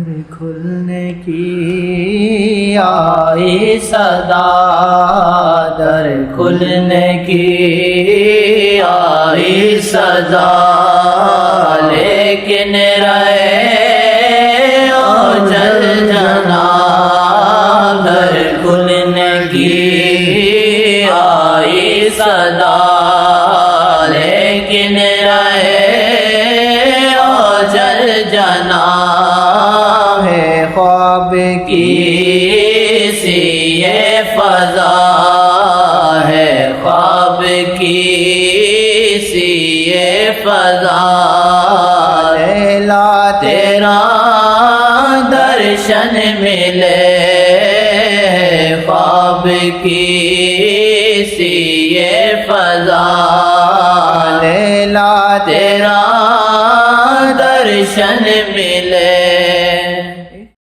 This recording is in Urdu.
کھلنے کی آئی صدا، در کھلنے کی آئی صدا، لیکن رہے اوجل جناب، در کھلنے کی آئی صدا، لیکن رہے اوجل جناب، خواب کی سی یہ فضا ہے، خواب کی سی یہ فضا، لیلا تیرا درشن ملے، خواب کی سی یہ فضا، لیلا تیرا درشن ملے،